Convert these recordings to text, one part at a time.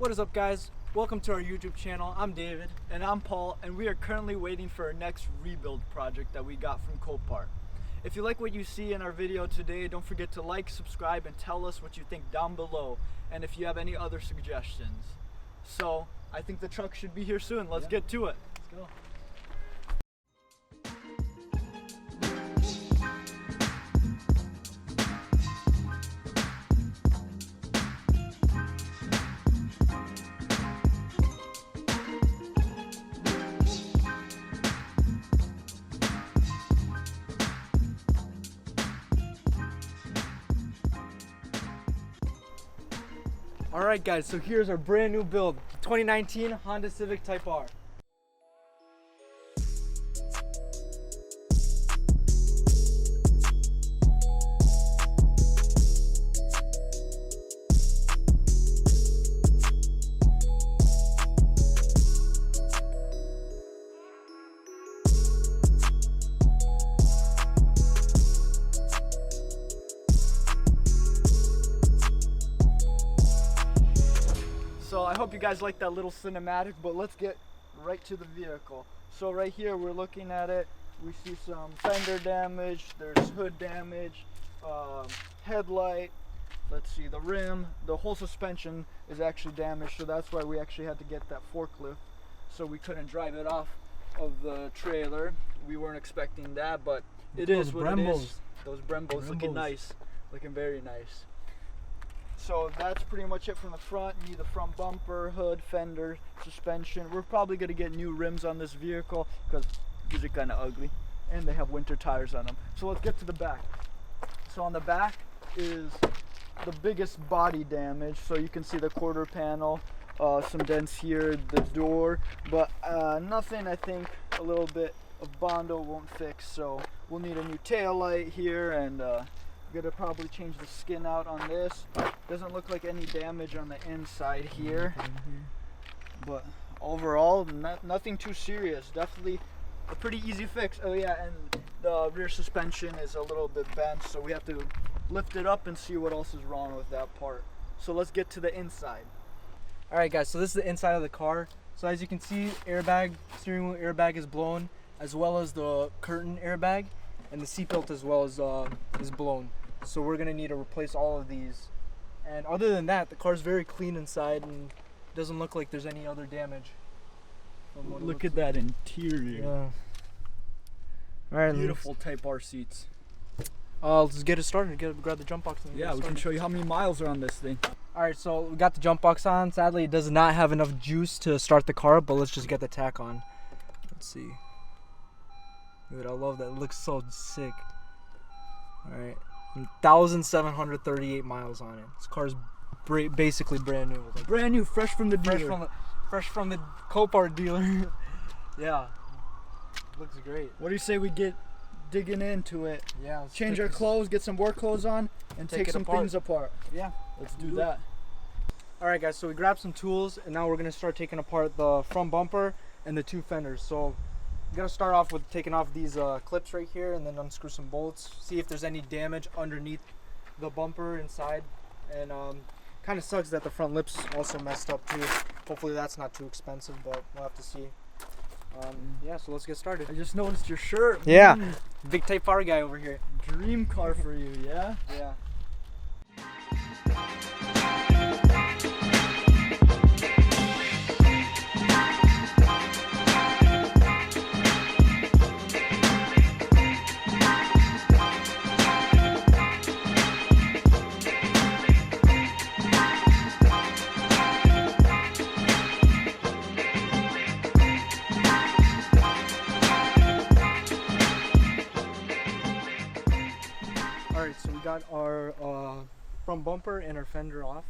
What is up, guys? Welcome to our YouTube channel. I'm David. And I'm Paul, and we are currently waiting for our next rebuild project that we got from Copart. If you like what you see in our video today, don't forget to like, subscribe, and tell us what you think down below, and if you have any other suggestions. So, I think the truck should be here soon. Let's get to it. Let's go. Alright guys, so here's our brand new build, 2019 Honda Civic Type R. So I hope you guys like that little cinematic, but let's get right to the vehicle. So right here we're looking at it, we see some fender damage, there's hood damage, headlight, let's see, the rim, the whole suspension is actually damaged, so that's why we actually had to get that forklift, so we couldn't drive it off of the trailer. We weren't expecting that, but it is what it is. Those Brembos looking nice, looking very nice. So that's pretty much it from the front. You need the front bumper, hood, fender, suspension. We're probably going to get new rims on this vehicle because these are kind of ugly and they have winter tires on them. So let's get to the back. So on the back is the biggest body damage. So you can see the quarter panel, some dents here, the door, but nothing. I think a little bit of Bondo won't fix. So we'll need a new tail light here, and gonna probably change the skin out on this. Doesn't look like any damage on the inside here, but overall nothing too serious. Definitely a pretty easy fix. Oh yeah, and the rear suspension is a little bit bent, so we have to lift it up and see what else is wrong with that part. So let's get to the inside. Alright guys, so this is the inside of the car. So as you can see, steering wheel airbag is blown, as well as the curtain airbag, and the seatbelt as well is blown. So we're gonna need to replace all of these. And other than that, the car's very clean inside and doesn't look like there's any other damage. Look at that interior. Yeah. Alright, beautiful Type R seats. Let's get it started. Grab the jump box. Yeah, we can show you how many miles are on this thing. Alright, so we got the jump box on. Sadly, it does not have enough juice to start the car, but let's just get the tack on. Let's see. Dude, I love that. It looks so sick. Alright. 1,738 miles on it. This car's basically brand new. Like, brand new, fresh from the dealer. Fresh from the Copart dealer. Yeah, looks great. What do you say we get digging into it? Yeah. Change our clothes, get some work clothes on, and take some things apart. Yeah. Let's do that. All right, guys. So we grabbed some tools, and now we're gonna start taking apart the front bumper and the two fenders. So I'm gonna start off with taking off these clips right here, and then unscrew some bolts, see if there's any damage underneath the bumper inside. And kind of sucks that the front lips also messed up too. Hopefully that's not too expensive, but we'll have to see. Yeah, so let's get started. I just noticed your shirt. Yeah, big Type R guy over here. Dream car for you, yeah? Yeah. Alright, so we got our front bumper and our fender off.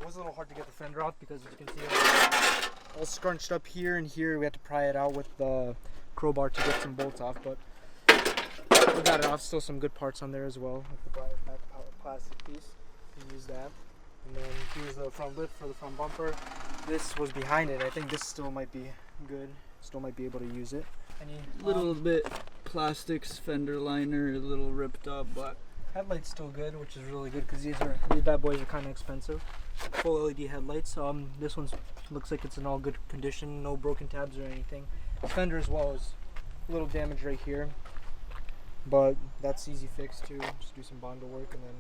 It was a little hard to get the fender off because, as you can see, it's all scrunched up here and here. We had to pry it out with the crowbar to get some bolts off, but we got it off. Still some good parts on there as well, like the back plastic piece. You can use that. And then here's the front lip for the front bumper. This was behind it. I think this still might be good. Still might be able to use it. Little bit plastics, fender liner, a little ripped up, but headlight's still good, which is really good because these bad boys are kind of expensive. full LED headlights. This one looks like it's in all good condition, no broken tabs or anything. The fender as well is a little damage right here, but that's easy fix too. Just do some Bondo work, and then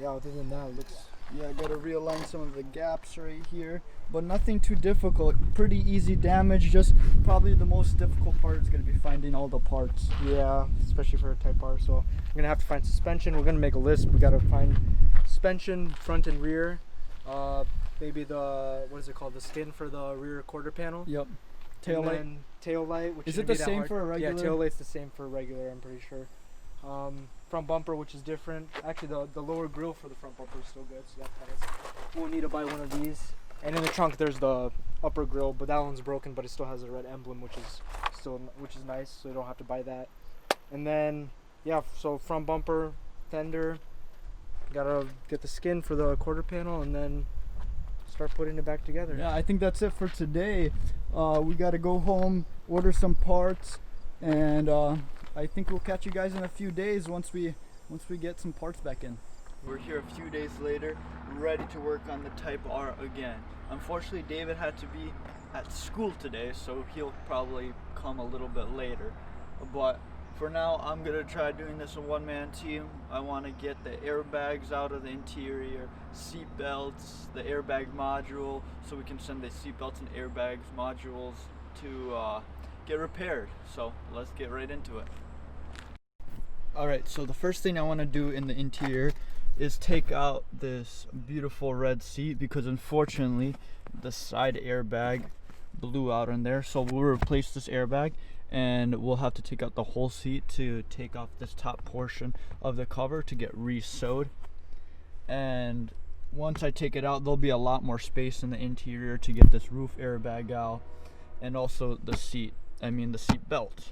yeah, other than that, it looks. Yeah, I gotta realign some of the gaps right here, but nothing too difficult. Pretty easy damage. Just probably the most difficult part is gonna be finding all the parts. Yeah, especially for a Type R. So I'm gonna have to find suspension. We're gonna make a list. We gotta find suspension, front and rear. Maybe the, what is it called? The skin for the rear quarter panel. Yep. Tail light. Tail light. Which is it the same for a regular? Yeah, tail light's the same for a regular. I'm pretty sure. Front bumper, which is different. Actually, the lower grille for the front bumper is still good, so that's nice. We'll need to buy one of these. And in the trunk, there's the upper grille, but that one's broken, but it still has a red emblem, which is nice. So you don't have to buy that. And then, yeah, so front bumper, fender. Gotta get the skin for the quarter panel, and then start putting it back together. Yeah, I think that's it for today. We gotta go home, order some parts, and I think we'll catch you guys in a few days once we get some parts back in. We're here a few days later, ready to work on the Type R again. Unfortunately, David had to be at school today, so he'll probably come a little bit later. But for now, I'm gonna try doing this a one-man team. I want to get the airbags out of the interior, seat belts, the airbag module, so we can send the seat belts and airbags modules to get repaired. So let's get right into it. Alright, so the first thing I want to do in the interior is take out this beautiful red seat, because unfortunately the side airbag blew out in there. So we'll replace this airbag, and we'll have to take out the whole seat to take off this top portion of the cover to get re-sewed. And once I take it out, there'll be a lot more space in the interior to get this roof airbag out, and also the seat belt.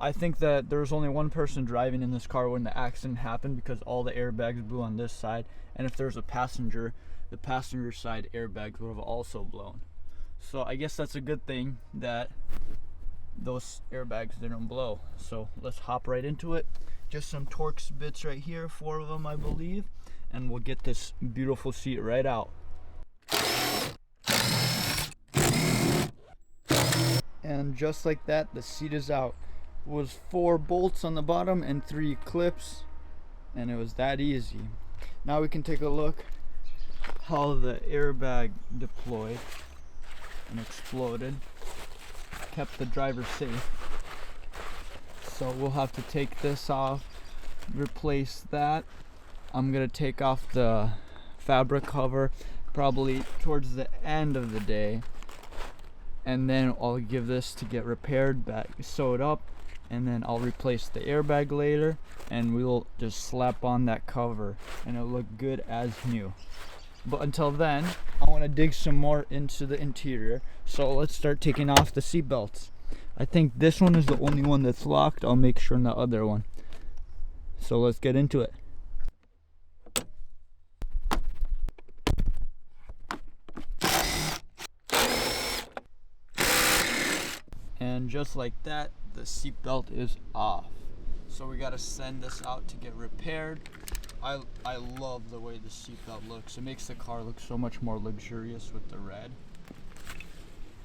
I think that there was only one person driving in this car when the accident happened, because all the airbags blew on this side, and if there's a passenger, the passenger side airbags would have also blown. So I guess that's a good thing that those airbags didn't blow. So let's hop right into it. Just some Torx bits right here, 4 of them I believe, and we'll get this beautiful seat right out. And just like that, the seat is out. It was 4 bolts on the bottom and 3 clips, and it was that easy. Now we can take a look how the airbag deployed and exploded, kept the driver safe. So we'll have to take this off, replace that. I'm gonna take off the fabric cover probably towards the end of the day, and then I'll give this to get repaired, back sewed up, and then I'll replace the airbag later, and we'll just slap on that cover and it'll look good as new. But until then, I want to dig some more into the interior, so let's start taking off the seat belts. I think this one is the only one that's locked. I'll make sure on the other one. So let's get into it. And just like that, the seat belt is off. So we gotta send this out to get repaired. I love the way the seat belt looks. It makes the car look so much more luxurious with the red.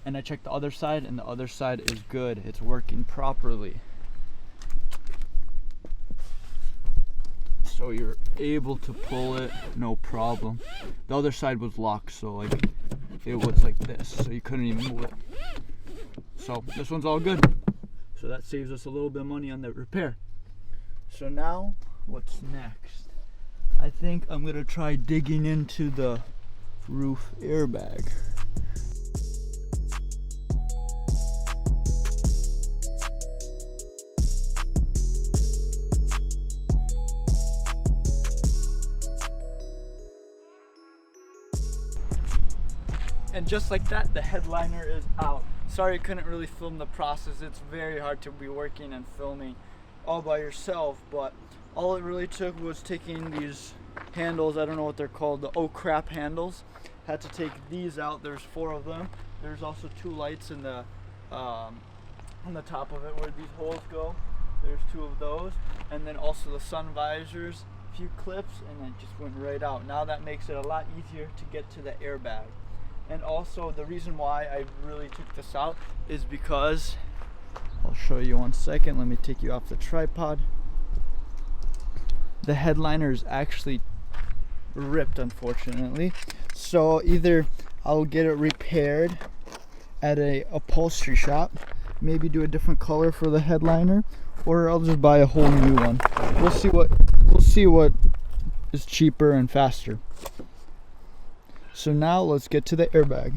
And I checked the other side, and the other side is good. It's working properly. So you're able to pull it, no problem. The other side was locked, so like it was like this, so you couldn't even move it. So this one's all good. So that saves us a little bit of money on the repair. So now, what's next? I think I'm gonna try digging into the roof airbag. And just like that, the headliner is out. Sorry I couldn't really film the process. It's very hard to be working and filming all by yourself, but all it really took was taking these handles, I don't know what they're called, the oh crap handles. Had to take these out. There's 4 of them. There's also 2 lights in the on the top of it where these holes go. There's 2 of those, and then also the sun visors few clips and it just went right out. Now that makes it a lot easier to get to the airbag. And also the reason why I really took this out is because, I'll show you 1 second, let me take you off the tripod. The headliner is actually ripped, unfortunately. So either I'll get it repaired at a upholstery shop, maybe do a different color for the headliner, or I'll just buy a whole new one. We'll see what is cheaper and faster. So now let's get to the airbag.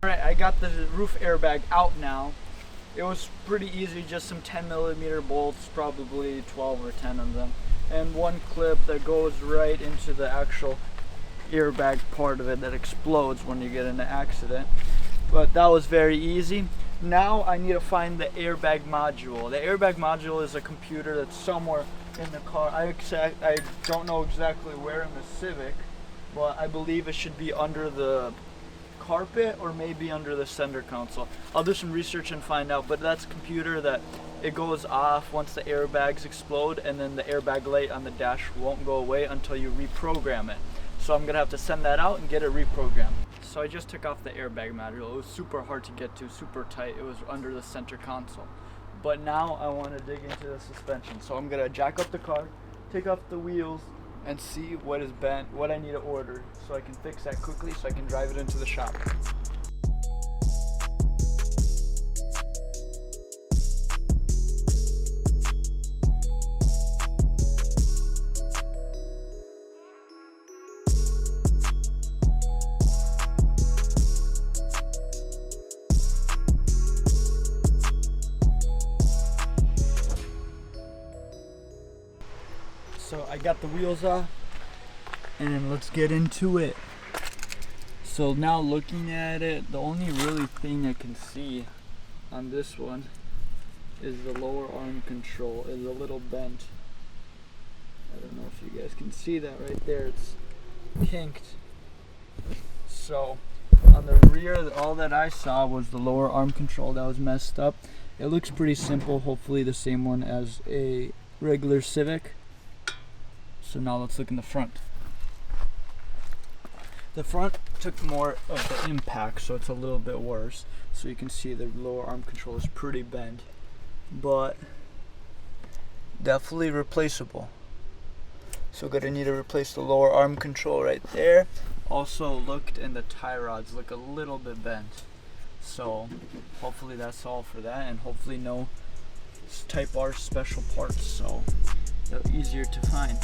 Alright, I got the roof airbag out now. It was pretty easy, just some 10mm bolts, probably 12 or 10 of them, and one clip that goes right into the actual airbag part of it that explodes when you get in an accident. But that was very easy. Now I need to find the airbag module. The airbag module is a computer that's somewhere in the car. I don't know exactly where in the Civic, but I believe it should be under the carpet or maybe under the center console. I'll do some research and find out, but that's a computer that it goes off once the airbags explode, and then the airbag light on the dash won't go away until you reprogram it. So I'm gonna have to send that out and get it reprogrammed. So I just took off the airbag module. It was super hard to get to, super tight. It was under the center console. But now I want to dig into the suspension. So I'm gonna jack up the car, take off the wheels, and see what is bent, what I need to order, so I can fix that quickly so I can drive it into the shop. So I got the wheels off, and let's get into it. So now looking at it, the only really thing I can see on this one is the lower arm control is a little bent. I don't know if you guys can see that right there, it's kinked. So on the rear, all that I saw was the lower arm control that was messed up. It looks pretty simple, hopefully the same one as a regular Civic. So now let's look in the front. The front took more of the impact, so it's a little bit worse. So you can see the lower arm control is pretty bent, but definitely replaceable. So gonna need to replace the lower arm control right there. Also looked, and the tie rods look a little bit bent. So hopefully that's all for that, and hopefully no Type R special parts, so they're easier to find.